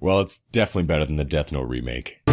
Well, it's definitely better than the Death Note remake.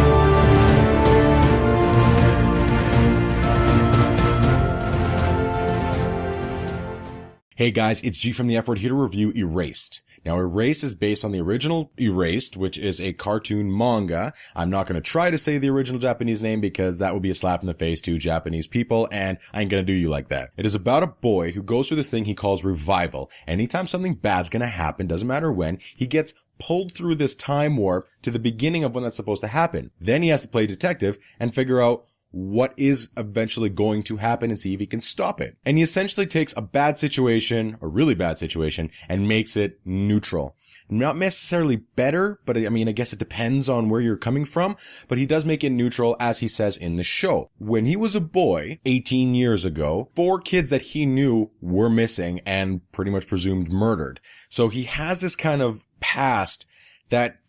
Hey guys, it's G from the F Word here to review Erased. Now, Erased is based on the original Erased, which is a cartoon manga. I'm not going to try to say the original Japanese name because that would be a slap in the face to Japanese people, and I ain't going to do you like that. It is about a boy who goes through this thing he calls revival. Anytime something bad's going to happen, doesn't matter when, he gets pulled through this time warp to the beginning of when that's supposed to happen. Then he has to play detective and figure out what is eventually going to happen and see if he can stop it. And he essentially takes a bad situation, a really bad situation, and makes it neutral. Not necessarily better, but I guess it depends on where you're coming from, but he does make it neutral, as he says in the show. When he was a boy, 18 years ago, 4 kids that he knew were missing and pretty much presumed murdered. So he has this kind of past that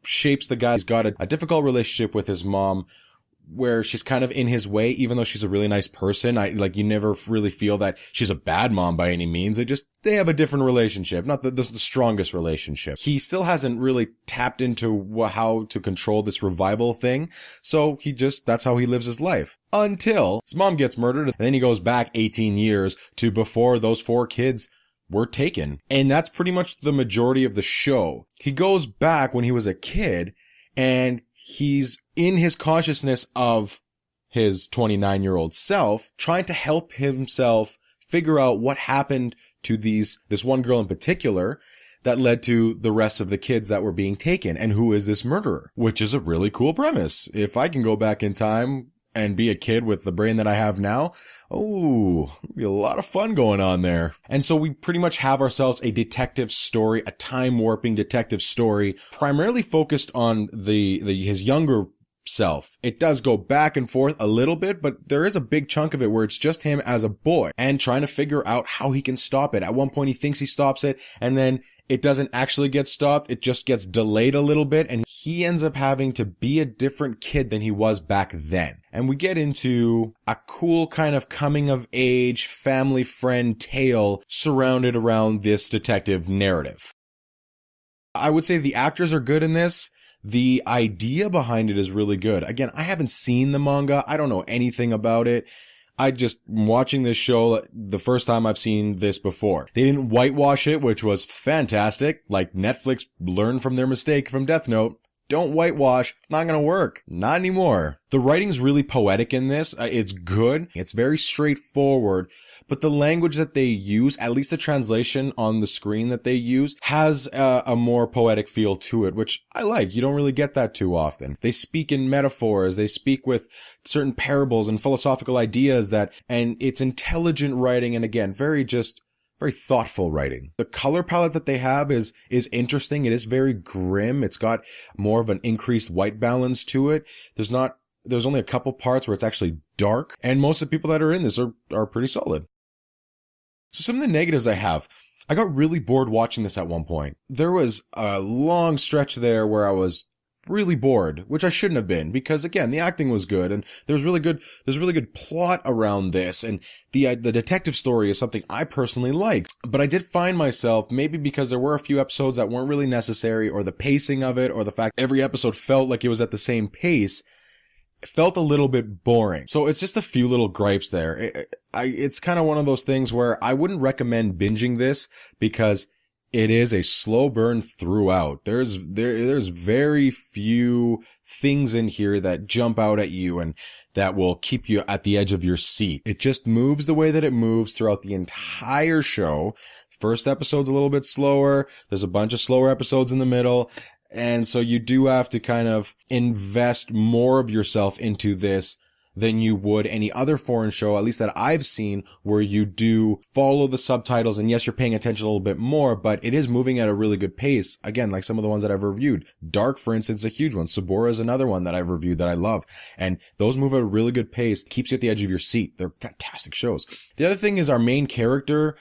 shapes the guy. He's got a difficult relationship with his mom, where she's kind of in his way, even though she's a really nice person. You never really feel that she's a bad mom by any means. They have a different relationship, not the strongest relationship. He still hasn't really tapped into how to control this revival thing. So that's how he lives his life. Until his mom gets murdered, and then he goes back 18 years to before those 4 kids were taken. And that's pretty much the majority of the show. He goes back when he was a kid, and he's in his consciousness of his 29-year-old self, trying to help himself figure out what happened to this one girl in particular that led to the rest of the kids that were being taken, and who is this murderer, which is a really cool premise. If I can go back in time and be a kid with the brain that I have now, be a lot of fun going on there. And so we pretty much have ourselves a detective story, a time warping detective story, primarily focused on his younger self. It does go back and forth a little bit, but there is a big chunk of it where it's just him as a boy and trying to figure out how he can stop it. At one point he thinks he stops it, and then it doesn't actually get stopped. It just gets delayed a little bit, and he ends up having to be a different kid than he was back then. And we get into a cool kind of coming of age, family friend tale surrounded around this detective narrative. I would say the actors are good in this. The idea behind it is really good. Again, I haven't seen the manga. I don't know anything about it. Watching this show the first time I've seen this before. They didn't whitewash it, which was fantastic. Like Netflix learned from their mistake from Death Note. Don't whitewash. It's not going to work. Not anymore. The writing's really poetic in this. It's good. It's very straightforward. But the language that they use, at least the translation on the screen that they use, has a more poetic feel to it, which I like. You don't really get that too often. They speak in metaphors. They speak with certain parables and philosophical ideas and it's intelligent writing, and again, very thoughtful writing. The color palette that they have is interesting. It is very grim. It's got more of an increased white balance to it. There's only a couple parts where it's actually dark, and most of the people that are in this are pretty solid. So some of the negatives I got really bored watching this at one point. There was a long stretch there where I was really bored, which I shouldn't have been, because again, the acting was good, and there's really good plot around this, and the detective story is something I personally liked. But I did find myself, maybe because there were a few episodes that weren't really necessary, or the pacing of it, or the fact every episode felt like it was at the same pace, it felt a little bit boring. So it's just a few little gripes there. It's kind of one of those things where I wouldn't recommend binging this, because it is a slow burn throughout. There's very few things in here that jump out at you and that will keep you at the edge of your seat. It just moves the way that it moves throughout the entire show. First episode's a little bit slower. There's a bunch of slower episodes in the middle. And so you do have to kind of invest more of yourself into this than you would any other foreign show, at least that I've seen, where you do follow the subtitles, and yes, you're paying attention a little bit more, but it is moving at a really good pace. Again, like some of the ones that I've reviewed. Dark, for instance, is a huge one. Sabura is another one that I've reviewed that I love. And those move at a really good pace, keeps you at the edge of your seat. They're fantastic shows. The other thing is our main character,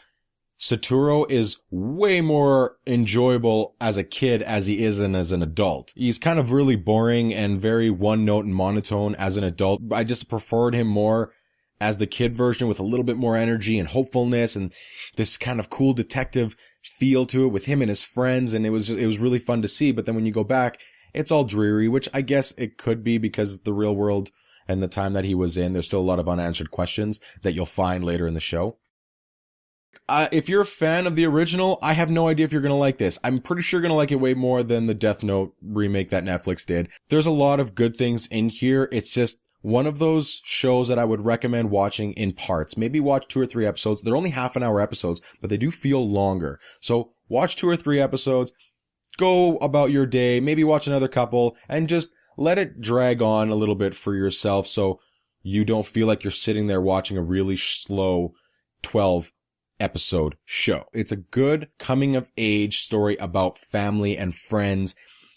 Saturo, is way more enjoyable as a kid as he is as an adult. He's kind of really boring and very one note and monotone as an adult. I just preferred him more as the kid version with a little bit more energy and hopefulness and this kind of cool detective feel to it with him and his friends, and it was really fun to see. But then when you go back, it's all dreary, which I guess it could be because the real world and the time that he was in, there's still a lot of unanswered questions that you'll find later in the show. If you're a fan of the original, I have no idea if you're going to like this. I'm pretty sure you're going to like it way more than the Death Note remake that Netflix did. There's a lot of good things in here. It's just one of those shows that I would recommend watching in parts. Maybe watch 2 or 3 episodes. They're only half-an-hour episodes, but they do feel longer. So watch 2 or 3 episodes, go about your day, maybe watch another couple, and just let it drag on a little bit for yourself so you don't feel like you're sitting there watching a really slow 12-episode show. It's a good coming-of-age story about family and friends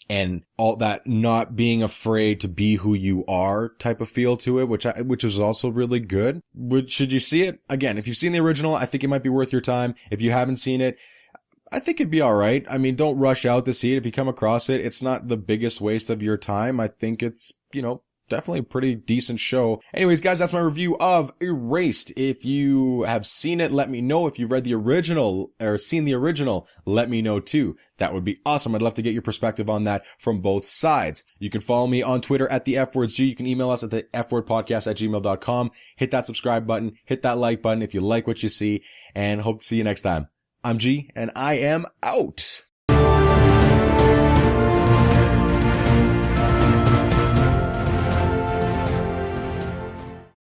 and all that, not being afraid to be who you are type of feel to it, which is also really good. Should you see it? Again, if you've seen the original, I think it might be worth your time. If you haven't seen it, I think it'd be alright. I mean, don't rush out to see it. If you come across it, it's not the biggest waste of your time. I think it's, definitely a pretty decent show. Anyways, guys, that's my review of Erased. If you have seen it, let me know. If you've read the original or seen the original, let me know too. That would be awesome. I'd love to get your perspective on that from both sides. You can follow me on Twitter at the FWordsG. You can email us at the fwordpodcast@gmail.com. Hit that subscribe button. Hit that like button if you like what you see, and hope to see you next time. I'm G, and I am out.